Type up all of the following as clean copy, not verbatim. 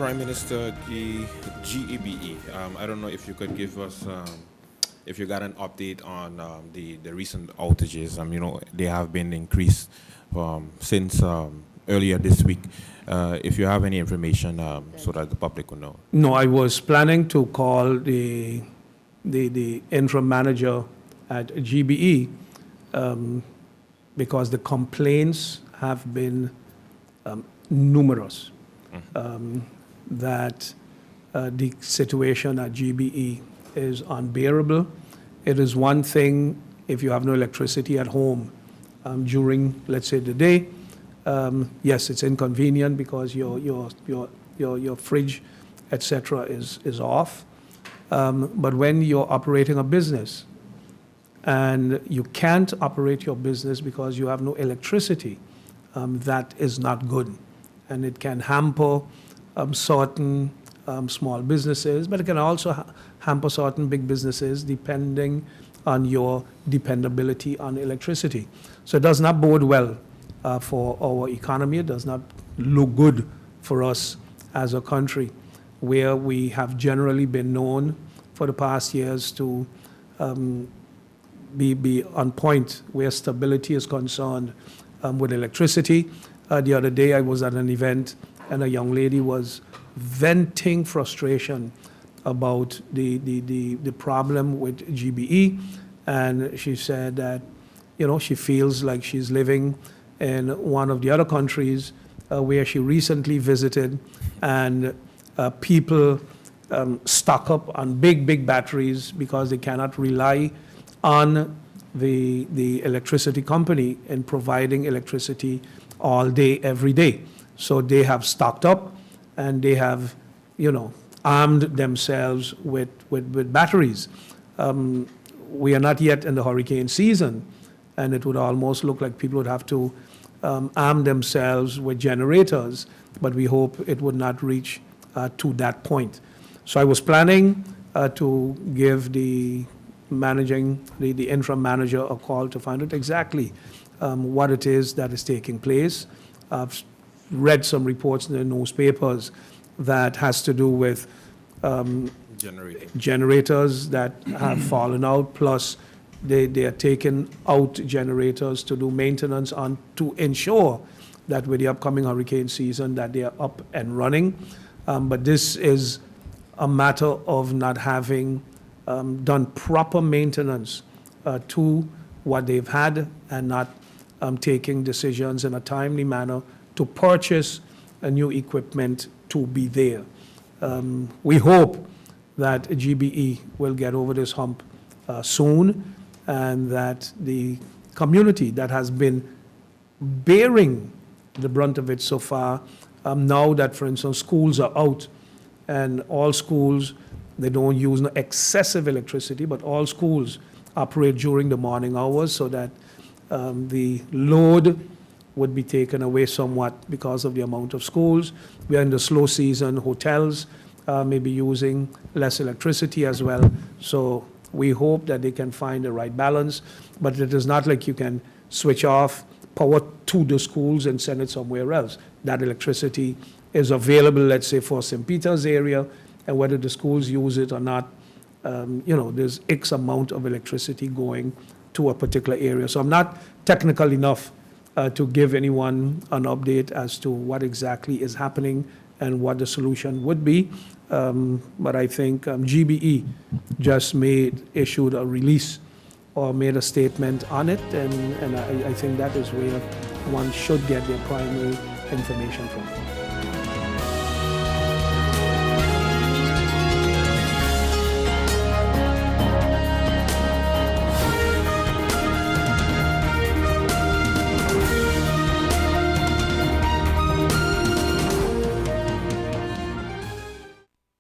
Prime Minister, the GEBE, I don't know if you could give us, if you got an update on the recent outages. They have been increased since earlier this week. If you have any information so that the public will know. No, I was planning to call the interim manager at GBE because the complaints have been numerous. That the situation at GBE is unbearable. It is one thing if you have no electricity at home during, let's say, the day. Yes, it's inconvenient because your fridge, etc., is off. But when you're operating a business and you can't operate your business because you have no electricity, that is not good. And it can hamper certain small businesses, but it can also hamper certain big businesses depending on your dependability on electricity. So it does not bode well for our economy. It does not look good for us as a country, where we have generally been known for the past years to be on point where stability is concerned with electricity. The other day I was at an event and a young lady was venting frustration about the problem with GBE, and she said that she feels like she's living in one of the other countries where she recently visited, and people stock up on big batteries because they cannot rely on the electricity company in providing electricity all day, every day. So they have stocked up and they have, armed themselves with batteries. We are not yet in the hurricane season, and it would almost look like people would have to arm themselves with generators, but we hope it would not reach to that point. So I was planning to give the interim manager a call to find out exactly what it is that is taking place. I've read some reports in the newspapers that has to do with generators that have fallen out, plus they are taking out generators to do maintenance on to ensure that with the upcoming hurricane season that they are up and running. But this is a matter of not having done proper maintenance to what they've had and not taking decisions in a timely manner to purchase a new equipment to be there. We hope that GBE will get over this hump soon, and that the community that has been bearing the brunt of it so far, now that, for instance, schools are out, and all schools, they don't use no excessive electricity, but all schools operate during the morning hours so that the load would be taken away somewhat because of the amount of schools. We are in the slow season. Hotels may be using less electricity as well. So we hope that they can find the right balance, but it is not like you can switch off power to the schools and send it somewhere else. That electricity is available, let's say, for St. Peter's area, and whether the schools use it or not, there's X amount of electricity going to a particular area. So I'm not technical enough to give anyone an update as to what exactly is happening and what the solution would be. But I think GBE just issued a release or made a statement on it, and I think that is where one should get their primary information from.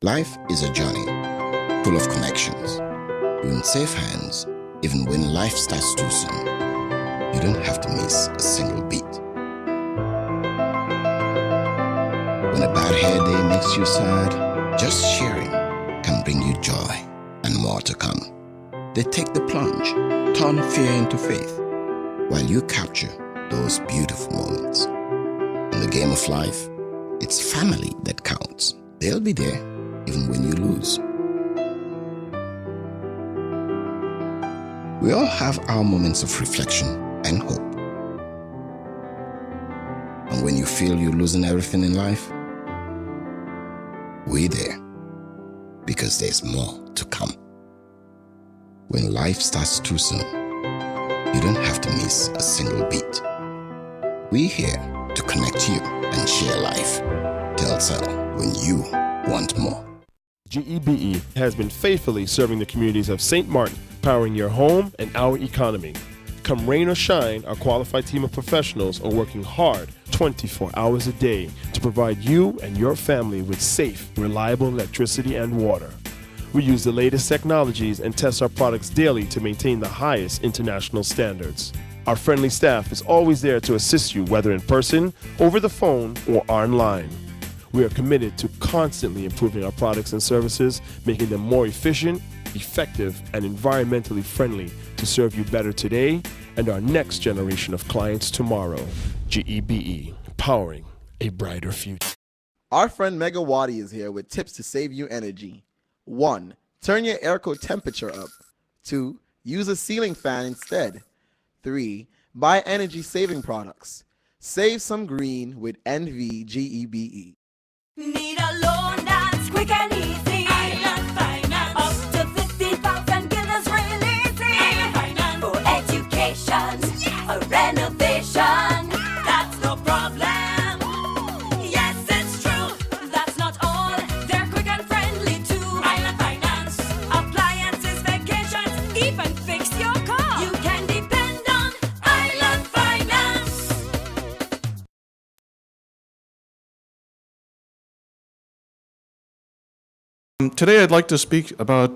Life is a journey full of connections. You're in safe hands even when life starts too soon. You don't have to miss a single beat. When a bad hair day makes you sad, just sharing can bring you joy and more to come. They take the plunge, turn fear into faith, while you capture those beautiful moments. In the game of life, it's family that counts. they'll be there even when you lose. We all have our moments of reflection and hope. And when you feel you're losing everything in life, we're there because there's more to come. When life starts too soon, you don't have to miss a single beat. We're here to connect you and share life. Telcel, when you want more. GEBE has been faithfully serving the communities of St. Martin, powering your home and our economy. Come rain or shine, our qualified team of professionals are working hard 24 hours a day to provide you and your family with safe, reliable electricity and water. We use the latest technologies and test our products daily to maintain the highest international standards. Our friendly staff is always there to assist you, whether in person, over the phone, or online. We are committed to constantly improving our products and services, making them more efficient, effective, and environmentally friendly to serve you better today and our next generation of clients tomorrow. GEBE, powering a brighter future. Our friend Megawati is here with tips to save you energy. 1. Turn your airco temperature up. 2. Use a ceiling fan instead. 3. Buy energy-saving products. Save some green with NVGEBE. Need a loan that's quick and easy. Island Finance. Up to 50,000 guilders really easy. Island Finance. For education, a renovation. That's no problem. Yes, it's true. That's not all. They're quick and friendly too. Island Finance. Appliances, vacations, even fix your car. You can depend on Island Finance. Today I'd like to speak about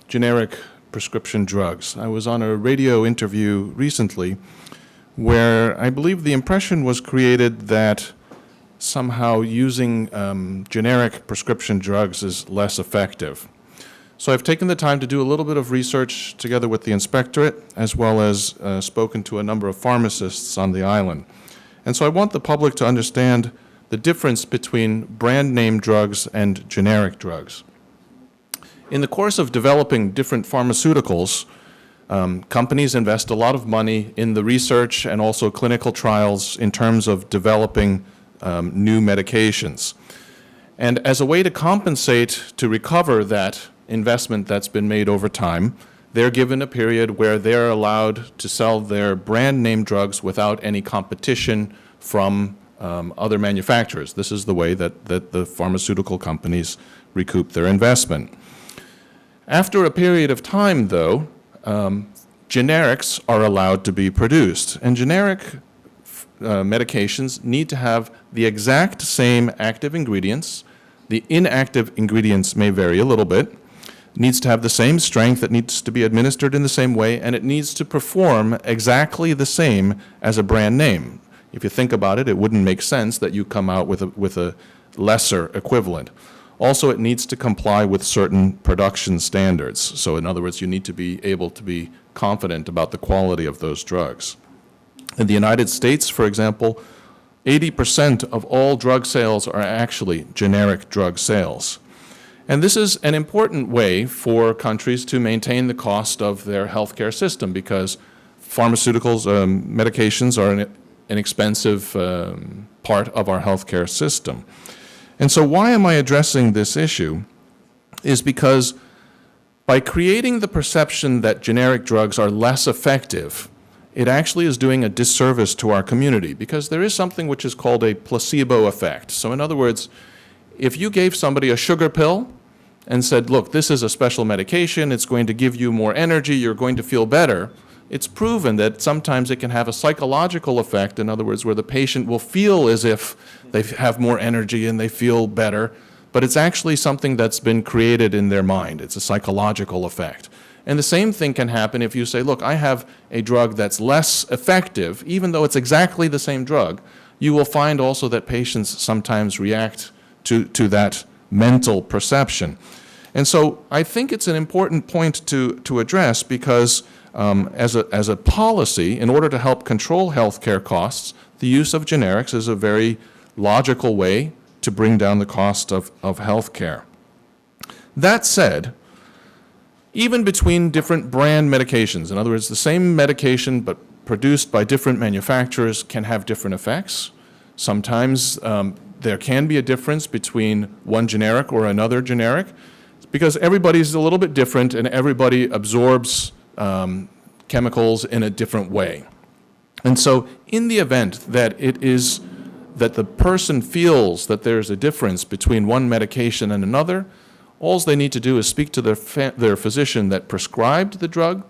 generic prescription drugs. I was on a radio interview recently where I believe the impression was created that somehow using generic prescription drugs is less effective. So I've taken the time to do a little bit of research together with the inspectorate, as well as spoken to a number of pharmacists on the island. And so I want the public to understand the difference between brand name drugs and generic drugs. In the course of developing different pharmaceuticals, companies invest a lot of money in the research and also clinical trials in terms of developing new medications. And as a way to compensate, to recover that investment that's been made over time, they're given a period where they're allowed to sell their brand name drugs without any competition from other manufacturers. This is the way that the pharmaceutical companies recoup their investment. After a period of time, though, generics are allowed to be produced. And generic medications need to have the exact same active ingredients. The inactive ingredients may vary a little bit. It needs to have the same strength, it needs to be administered in the same way, and it needs to perform exactly the same as a brand name. If you think about it, it wouldn't make sense that you come out with a lesser equivalent. Also, it needs to comply with certain production standards. So in other words, you need to be able to be confident about the quality of those drugs. In the United States, for example, 80% of all drug sales are actually generic drug sales. And this is an important way for countries to maintain the cost of their healthcare system because pharmaceuticals, medications are an expensive part of our healthcare system. And so why am I addressing this issue is because by creating the perception that generic drugs are less effective, it actually is doing a disservice to our community because there is something which is called a placebo effect. So in other words, if you gave somebody a sugar pill and said, look, this is a special medication, it's going to give you more energy, you're going to feel better, it's proven that sometimes it can have a psychological effect, in other words, where the patient will feel as if they have more energy and they feel better, but it's actually something that's been created in their mind. It's a psychological effect. And the same thing can happen if you say, look, I have a drug that's less effective, even though it's exactly the same drug. You will find also that patients sometimes react to that mental perception. And so I think it's an important point to address because as a policy, in order to help control healthcare costs, the use of generics is a very logical way to bring down the cost of health care. That said, even between different brand medications, in other words, the same medication but produced by different manufacturers can have different effects. Sometimes there can be a difference between one generic or another generic because everybody's a little bit different and everybody absorbs chemicals in a different way. And so in the event that that the person feels that there's a difference between one medication and another, all they need to do is speak to their physician that prescribed the drug.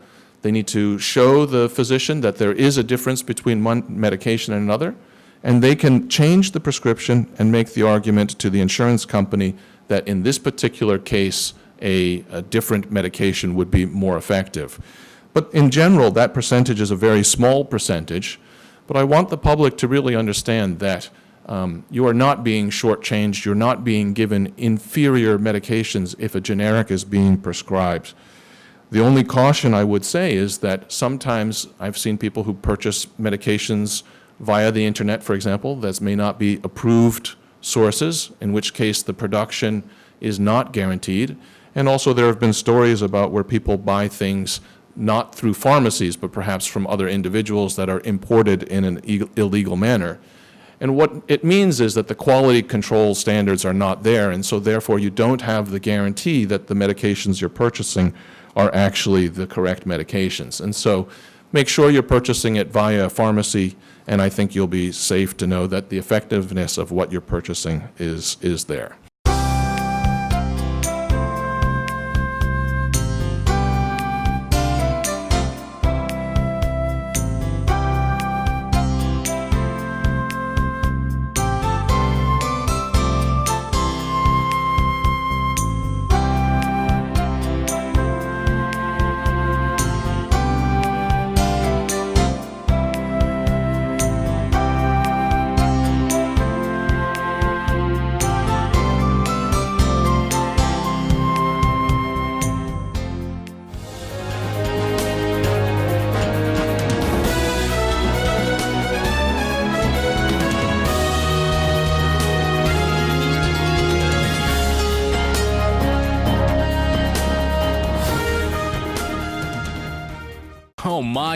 They need to show the physician that there is a difference between one medication and another, and they can change the prescription and make the argument to the insurance company that in this particular case, a different medication would be more effective. But in general, that percentage is a very small percentage, but I want the public to really understand that you are not being shortchanged, you're not being given inferior medications if a generic is being prescribed. The only caution I would say is that sometimes I've seen people who purchase medications via the internet, for example, that may not be approved sources, in which case the production is not guaranteed. And also there have been stories about where people buy things not through pharmacies, but perhaps from other individuals that are imported in an illegal manner. And what it means is that the quality control standards are not there, and so therefore you don't have the guarantee that the medications you're purchasing are actually the correct medications. And so make sure you're purchasing it via a pharmacy, and I think you'll be safe to know that the effectiveness of what you're purchasing is there.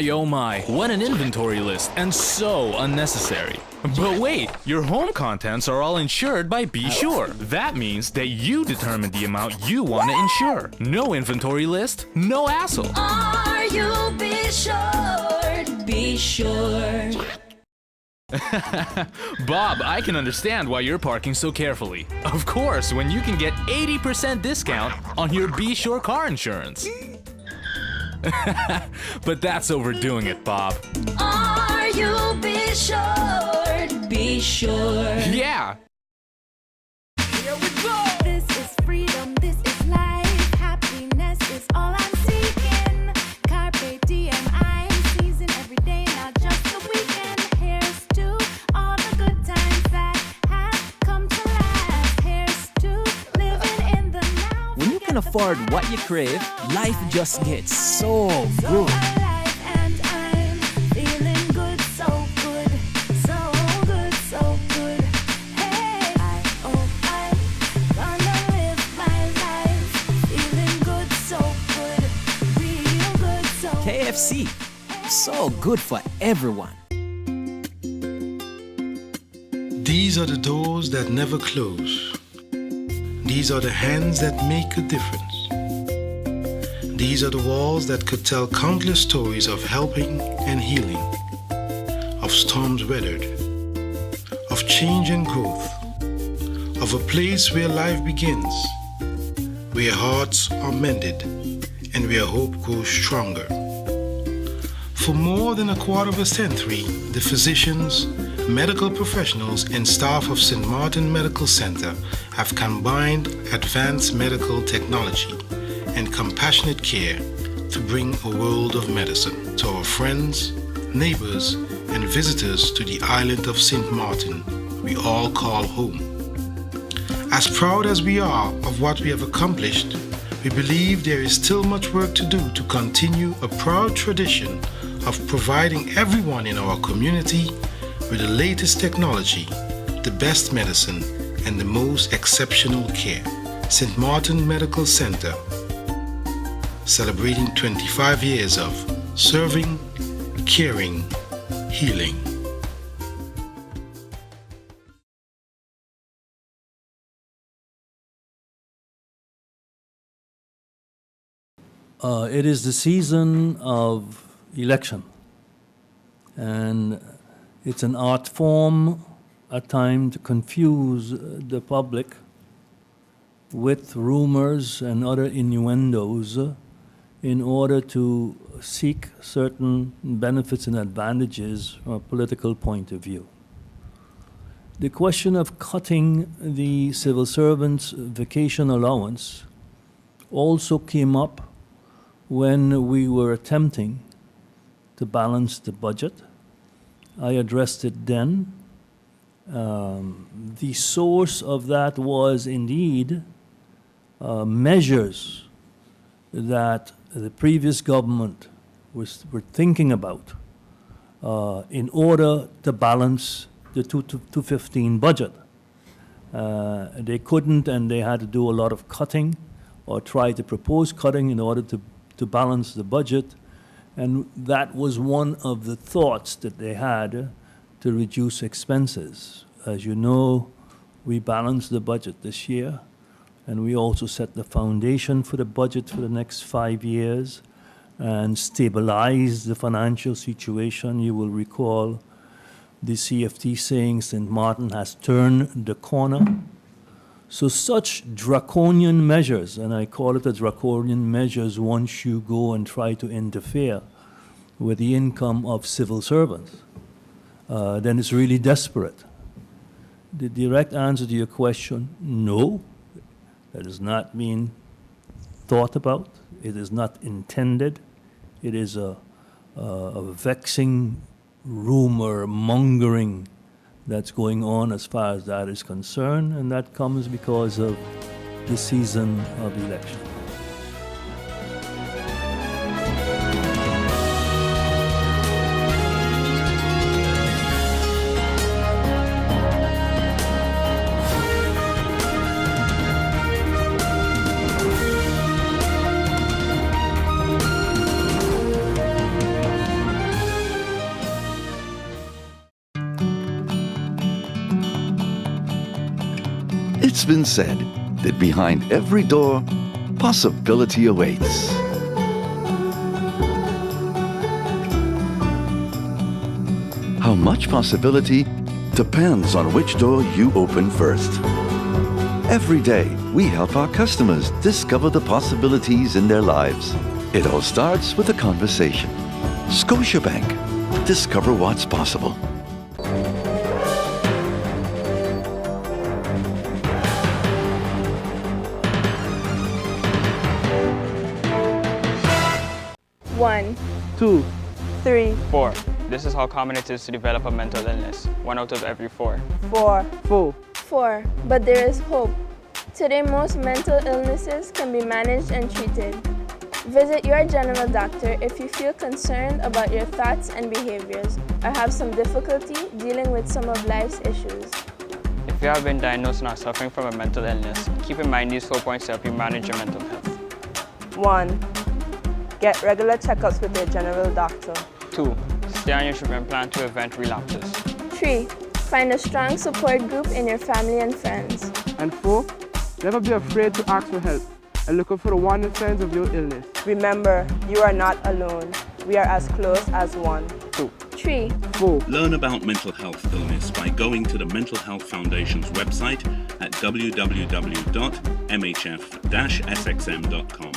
Oh my, what an inventory list, and so unnecessary. But wait, your home contents are all insured by Be Sure. That means that you determine the amount you want to insure. No inventory list, no hassle. Are you be sure? Be sure. Bob, I can understand why you're parking so carefully. Of course, when you can get 80% discount on your Be Sure car insurance. But that's overdoing it, Bob. Are you be sure? Be sure. Yeah. Here we go. This is freedom. This is life. Happiness is all I'm seeking. Carpe diem. I'm seizing every day, not just the weekend. Here's to all the good times that have come to last. Here's to living in the now. When you can afford what you crave, life just gets so good. And I'm feeling good, so good, so good, so good. Hey, I'm gonna live my life, feeling good, so good, real good, so KFC, so good for everyone. These are the doors that never close. These are the hands that make a difference. These are the walls that could tell countless stories of helping and healing, of storms weathered, of change and growth, of a place where life begins, where hearts are mended, and where hope grows stronger. For more than a quarter of a century, the physicians, medical professionals, and staff of St. Martin Medical Center have combined advanced medical technology and compassionate care to bring a world of medicine to our friends, neighbors, and visitors to the island of St. Martin we all call home. As proud as we are of what we have accomplished, we believe there is still much work to do to continue a proud tradition of providing everyone in our community with the latest technology, the best medicine, and the most exceptional care. St. Martin Medical Center, celebrating 25 years of serving, caring, healing. It is the season of election, and it's an art form at times to confuse the public with rumors and other innuendos in order to seek certain benefits and advantages from a political point of view. The question of cutting the civil servants' vacation allowance also came up when we were attempting to balance the budget. I addressed it then. The source of that was indeed measures that the previous government were thinking about in order to balance the 2015 budget. They couldn't, and they had to do a lot of cutting or try to propose cutting in order to balance the budget. And that was one of the thoughts that they had to reduce expenses. As you know, we balanced the budget this year, and we also set the foundation for the budget for the next 5 years and stabilized the financial situation. You will recall the CFT saying St. Martin has turned the corner. So such draconian measures, and I call it a draconian measures once you go and try to interfere with the income of civil servants, then it's really desperate. The direct answer to your question, no, that is not being thought about. It is not intended. It is a vexing rumor mongering that's going on as far as that is concerned, and that comes because of the season of election. It's been said that behind every door, possibility awaits. How much possibility depends on which door you open first. Every day, we help our customers discover the possibilities in their lives. It all starts with a conversation. Scotiabank. Discover what's possible. One, 2, 3, 4. This is how common it is to develop a mental illness. 1 out of every 4. 4, 4. 4. But there is hope. Today, most mental illnesses can be managed and treated. Visit your general doctor if you feel concerned about your thoughts and behaviors or have some difficulty dealing with some of life's issues. If you have been diagnosed and are suffering from a mental illness, keep in mind these 4 points to help you manage your mental health. 1. Get regular checkups with your general doctor. 2. Stay on your treatment plan to prevent relapses. 3. Find a strong support group in your family and friends. And 4. Never be afraid to ask for help and look out for the warning signs of your illness. Remember, you are not alone. We are as close as one. 2, 3, 4. Learn about mental health illness by going to the Mental Health Foundation's website at www.mhf-sxm.com.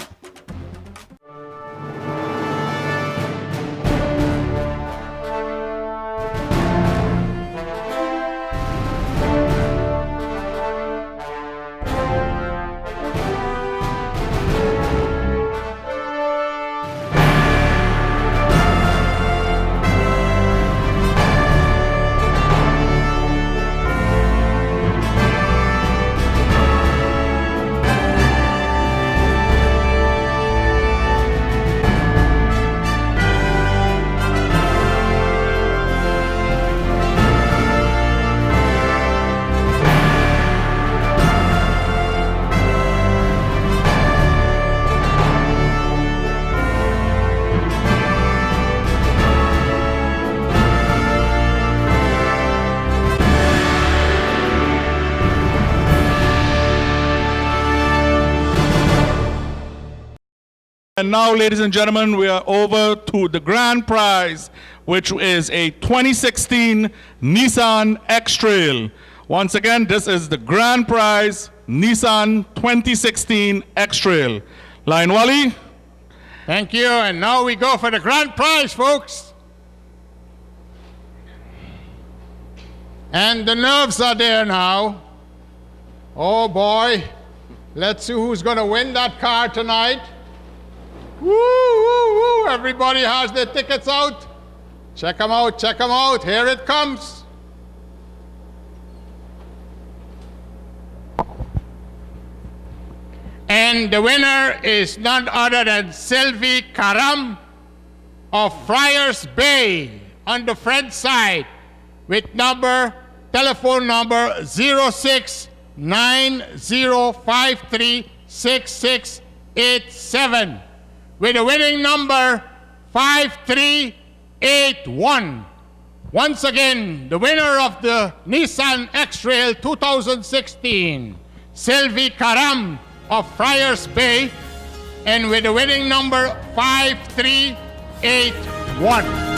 And now, ladies and gentlemen, we are over to the grand prize, which is a 2016 Nissan X-Trail. Once again, this is the grand prize, Nissan 2016 X-Trail. Lion Wally. Thank you, and now we go for the grand prize, folks. And the nerves are there now. Oh boy, let's see who's gonna win that car tonight. Woo, woo, woo, everybody has their tickets out. Check them out, check them out, here it comes. And the winner is none other than Sylvie Karam of Friars Bay on the front side with telephone number 0690536687 with a winning number 5381. Once again, the winner of the Nissan X-Trail 2016, Sylvie Karam of Friars Bay, and with the winning number 5381.